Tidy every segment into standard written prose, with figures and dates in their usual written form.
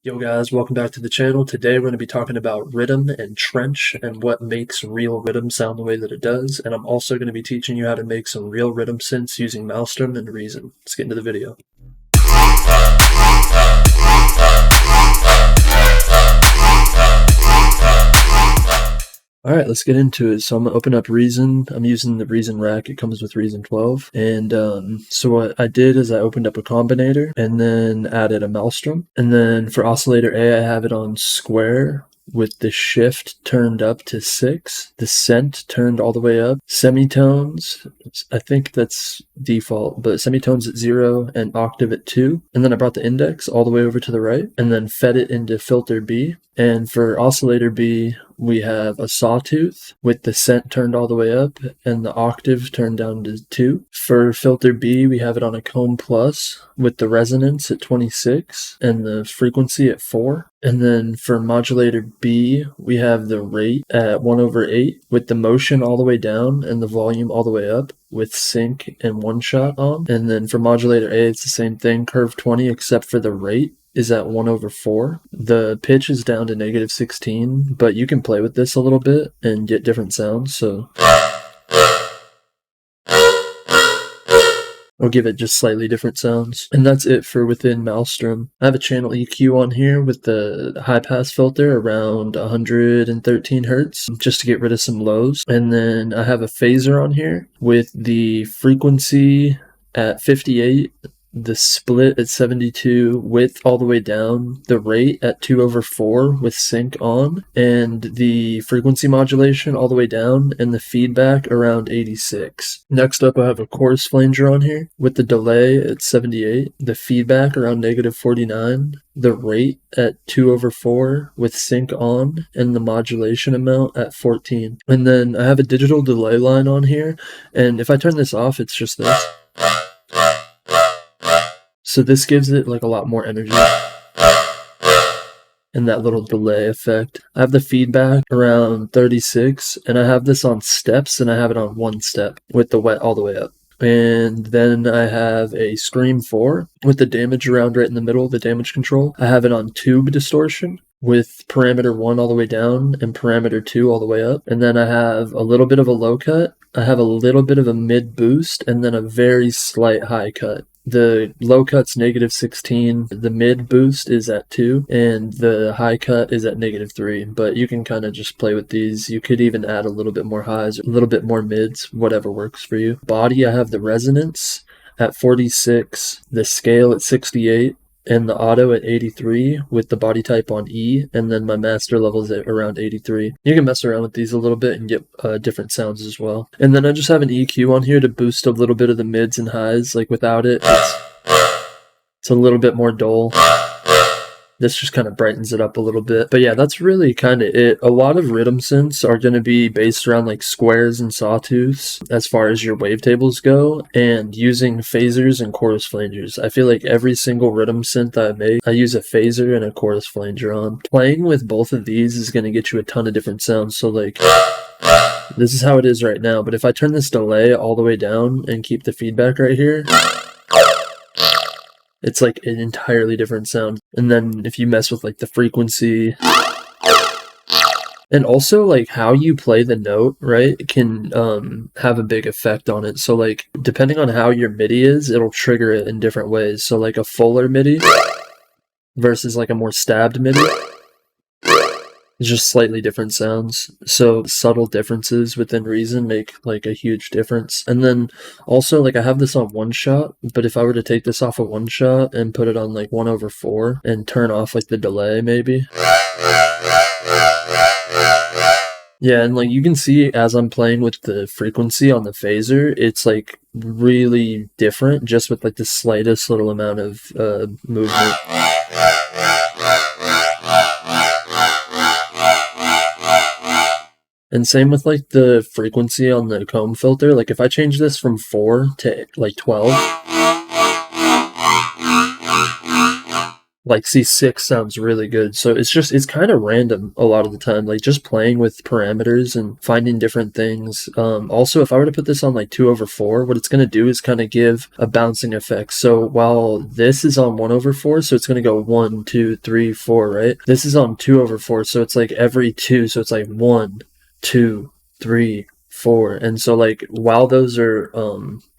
Yo guys, welcome back to the channel. Today we're going to be talking about Riddim and Trench and what makes real Riddim sound the way that it does. And I'm also going to be teaching you how to make some real Riddim synths using Malstrom and Reason. Let's get into the video. Alright, let's get into it. So I'm going to open up Reason. I'm using the Reason rack. It comes with Reason 12. And so what I did is I opened up a combinator and then added a Malstrom. And then for oscillator A, I have it on square with the shift turned up to 6, the scent turned all the way up, semitones, I think that's default, but semitones at 0 and octave at 2. And then I brought the index all the way over to the right and then fed it into filter B. And for oscillator B, we have a sawtooth with the scent turned all the way up and the octave turned down to 2. For filter B, we have it on a comb plus with the resonance at 26 and the frequency at 4. And then for modulator B, we have the rate at 1/8 with the motion all the way down and the volume all the way up with sync and one shot on. And then for modulator A, it's the same thing, curve 20, except for the rate is at 1/4. The pitch is down to -16, but you can play with this a little bit and get different sounds, so I'll give it just slightly different sounds. And that's it for within Malstrom. I have a channel EQ on here with the high pass filter around 113 Hertz just to get rid of some lows. And then I have a phaser on here with the frequency at 58, the split at 72, width all the way down, the rate at 2/4 with sync on, and the frequency modulation all the way down, and the feedback around 86. Next up, I have a chorus flanger on here with the delay at 78, the feedback around -49, the rate at 2/4 with sync on, and the modulation amount at 14. And then I have a digital delay line on here, and if I turn this off, it's just this. So this gives it like a lot more energy and that little delay effect. I have the feedback around 36 and I have this on steps and I have it on 1 step with the wet all the way up. And then I have a Scream 4 with the damage around right in the middle, the damage control. I have it on tube distortion with parameter 1 all the way down and parameter 2 all the way up. And then I have a little bit of a low cut. I have a little bit of a mid boost and then a very slight high cut. The low cut's -16, the mid boost is at 2, and the high cut is at -3, but you can kind of just play with these. You could even add a little bit more highs, a little bit more mids, whatever works for you. Body, I have the resonance at 46, the scale at 68, and the auto at 83 with the body type on E, and then my master levels at around 83. You can mess around with these a little bit and get different sounds as well. And then I just have an EQ on here to boost a little bit of the mids and highs. Like without it, it's a little bit more dull. This just kind of brightens it up a little bit. But yeah, that's really kind of it. A lot of Riddim synths are going to be based around like squares and sawtooths as far as your wavetables go, and using phasers and chorus flangers. I feel like every single Riddim synth I make, I use a phaser and a chorus flanger on. Playing with both of these is going to get you a ton of different sounds. So like, this is how it is right now. But if I turn this delay all the way down and keep the feedback right here, it's like an entirely different sound. And then if you mess with like the frequency and also like how you play the note, right, can have a big effect on it. So like depending on how your MIDI is, it'll trigger it in different ways. So like a fuller MIDI versus like a more stabbed MIDI, it's just slightly different sounds. So subtle differences within Reason make like a huge difference. And then also like I have this on 1 shot, but if I were to take this off of 1 shot and put it on like 1/4 and turn off like the delay maybe. Yeah, and like you can see as I'm playing with the frequency on the phaser, it's like really different just with like the slightest little amount of movement. And same with like the frequency on the comb filter. Like if I change this from 4 to like 12, like C6 sounds really good. So it's kind of random a lot of the time, like just playing with parameters and finding different things. Also, if I were to put this on like 2/4, what it's going to do is kind of give a bouncing effect. So while this is on 1/4, so it's going to go 1, 2, 3, 4, right? This is on 2/4, so it's like every 2, so it's like 1, 2, 3, 4. And so like while those are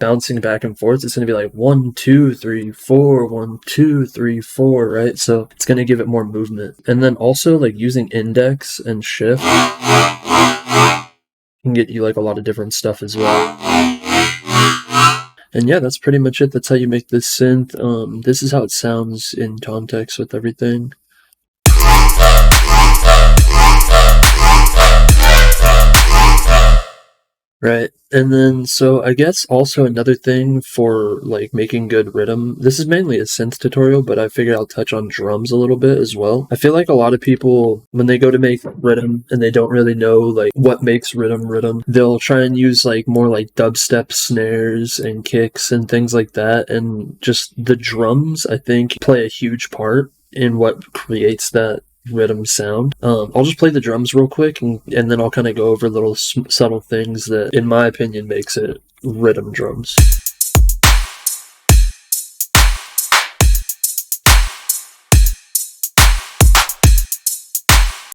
bouncing back and forth, it's going to be like 1, 2, 3, 4, 1, 2, 3, 4, right? So it's going to give it more movement. And then also like using index and shift can get you like a lot of different stuff as well. And yeah, that's pretty much it. That's how you make this synth. This is how it sounds in context with everything. Right. And then, so I guess also another thing for like making good rhythm, this is mainly a synth tutorial, but I figured I'll touch on drums a little bit as well. I feel like a lot of people, when they go to make rhythm and they don't really know like what makes rhythm, they'll try and use like more like dubstep snares and kicks and things like that. And just the drums, I think, play a huge part in what creates that rhythm sound. I'll just play the drums real quick and then I'll kind of go over little subtle things that in my opinion makes it rhythm drums.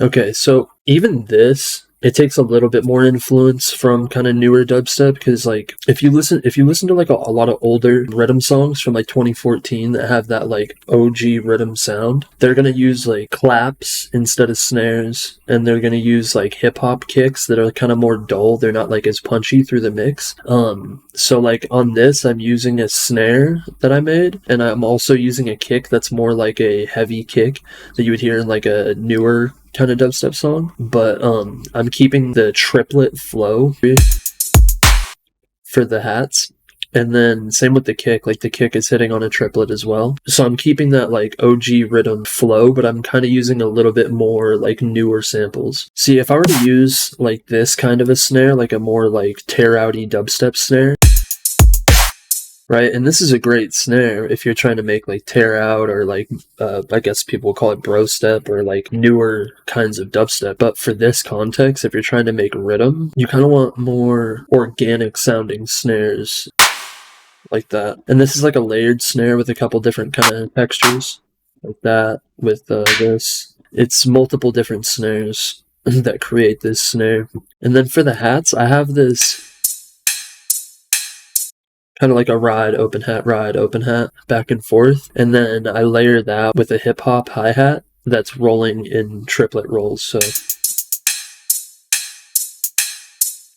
Okay, so even this, it takes a little bit more influence from kind of newer dubstep, because like if you listen to like a lot of older rhythm songs from like 2014 that have that like OG rhythm sound, they're gonna use like claps instead of snares, and they're gonna use like hip hop kicks that are kind of more dull. They're not like as punchy through the mix. So like on this, I'm using a snare that I made, and I'm also using a kick that's more like a heavy kick that you would hear in like a newer kind of dubstep song, but I'm keeping the triplet flow for the hats, and then same with the kick, like the kick is hitting on a triplet as well. So I'm keeping that like OG rhythm flow, but I'm kind of using a little bit more like newer samples. See, if I were to use like this kind of a snare, like a more like tear-outy dubstep snare, right? And this is a great snare if you're trying to make like tear out or like, I guess people call it bro step or like newer kinds of dubstep. But for this context, if you're trying to make rhythm, you kind of want more organic sounding snares like that. And this is like a layered snare with a couple different kind of textures like that with this. It's multiple different snares that create this snare. And then for the hats, I have this kind of like a ride, open hat, back and forth. And then I layer that with a hip hop hi-hat that's rolling in triplet rolls. So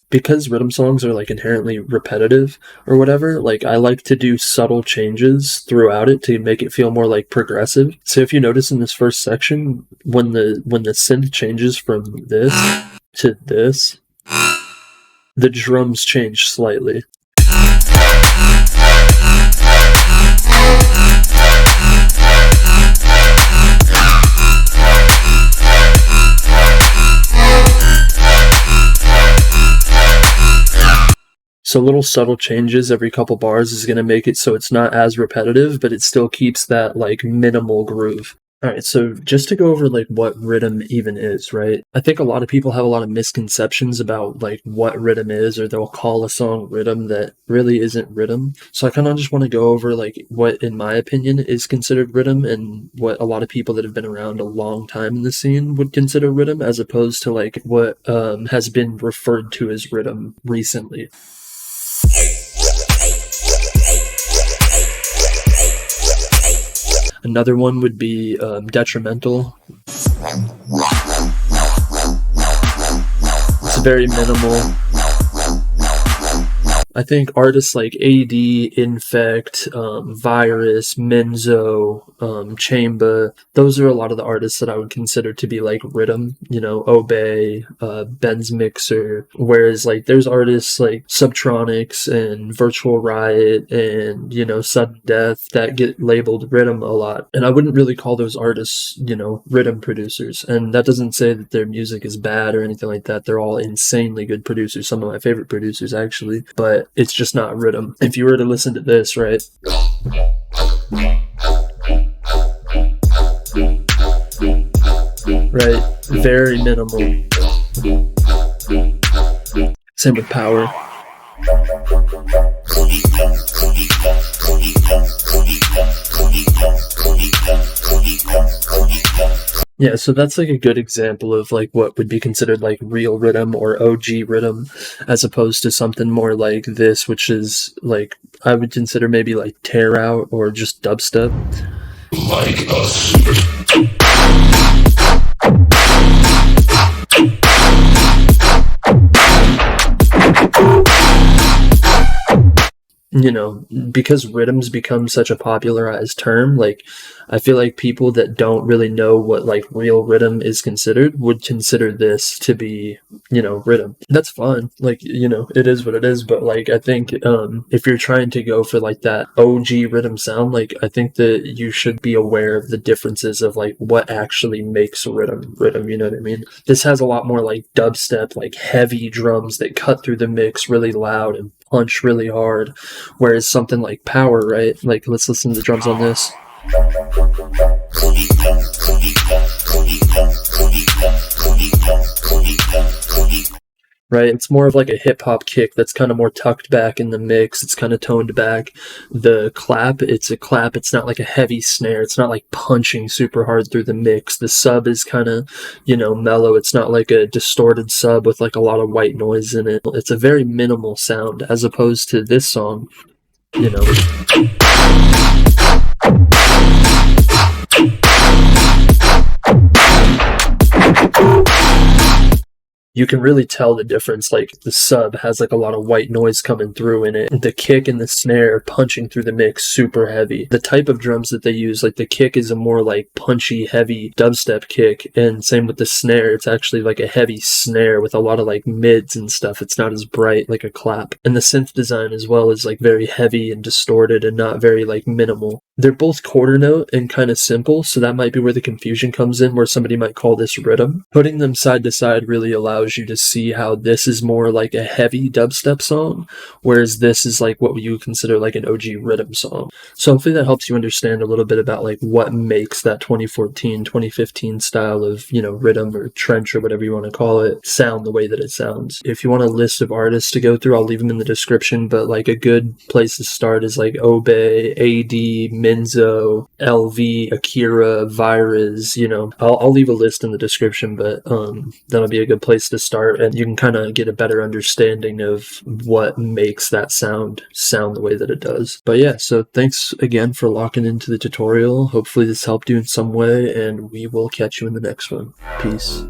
because rhythm songs are like inherently repetitive or whatever, like I like to do subtle changes throughout it to make it feel more like progressive. So if you notice in this first section, when the synth changes from this to this, the drums change slightly. So little subtle changes every couple bars is going to make it so it's not as repetitive, but it still keeps that like minimal groove. Alright, so just to go over like what rhythm even is, right? I think a lot of people have a lot of misconceptions about like what rhythm is, or they'll call a song rhythm that really isn't rhythm. So I kind of just want to go over like what in my opinion is considered rhythm and what a lot of people that have been around a long time in the scene would consider rhythm, as opposed to like what has been referred to as rhythm recently. Another one would be detrimental. It's very minimal. I think artists like AD, Infekt, Viruz, Minzo, Chaimba, those are a lot of the artists that I would consider to be like rhythm, you know, Obey, Ben's Mixer, whereas like there's artists like Subtronics and Virtual Riot and, you know, Sudden Death that get labeled rhythm a lot. And I wouldn't really call those artists, you know, rhythm producers. And that doesn't say that their music is bad or anything like that. They're all insanely good producers, some of my favorite producers actually, but it's just not rhythm. If you were to listen to this, right? right? Very minimal. Same with power. Yeah, so that's like a good example of like what would be considered like real Riddim or OG Riddim, as opposed to something more like this, which is like I would consider maybe like tear out or just dubstep. Like us. You know, because Riddims become such a popularized term, like I feel like people that don't really know what like real Riddim is considered would consider this to be, you know, Riddim. That's fine. Like, you know, it is what it is, but like I think if you're trying to go for like that OG Riddim sound, like I think that you should be aware of the differences of like what actually makes Riddim, you know what I mean? This has a lot more like dubstep, like heavy drums that cut through the mix really loud and punch really hard, whereas something like power, right? Like let's listen to the drums on this. Right, it's more of like a hip-hop kick that's kind of more tucked back in the mix. It's kind of toned back. The clap, it's a clap. It's not like a heavy snare. It's not like punching super hard through the mix. The sub is kind of, you know, mellow. It's not like a distorted sub with like a lot of white noise in it. It's a very minimal sound, as opposed to this song, you know. You can really tell the difference. Like the sub has like a lot of white noise coming through in it. The kick and the snare punching through the mix super heavy. The type of drums that they use, like the kick is a more like punchy, heavy dubstep kick, and same with the snare. It's actually like a heavy snare with a lot of like mids and stuff. It's not as bright like a clap. And the synth design as well is like very heavy and distorted and not very like minimal. They're both quarter note and kind of simple, so that might be where the confusion comes in, where somebody might call this Riddim. Putting them side to side really allows you to see how this is more like a heavy dubstep song, whereas this is like what you consider like an OG Riddim song. So hopefully that helps you understand a little bit about like what makes that 2014, 2015 style of, you know, Riddim or trench or whatever you want to call it sound the way that it sounds. If you want a list of artists to go through, I'll leave them in the description, but like a good place to start is like Obey, AD, Minzo, LV, Akirah, Viruz, you know. I'll leave a list in the description, but that'll be a good place to start, and you can kind of get a better understanding of what makes that sound the way that it does. But yeah, so thanks again for locking into the tutorial. Hopefully this helped you in some way, and we will catch you in the next one. Peace.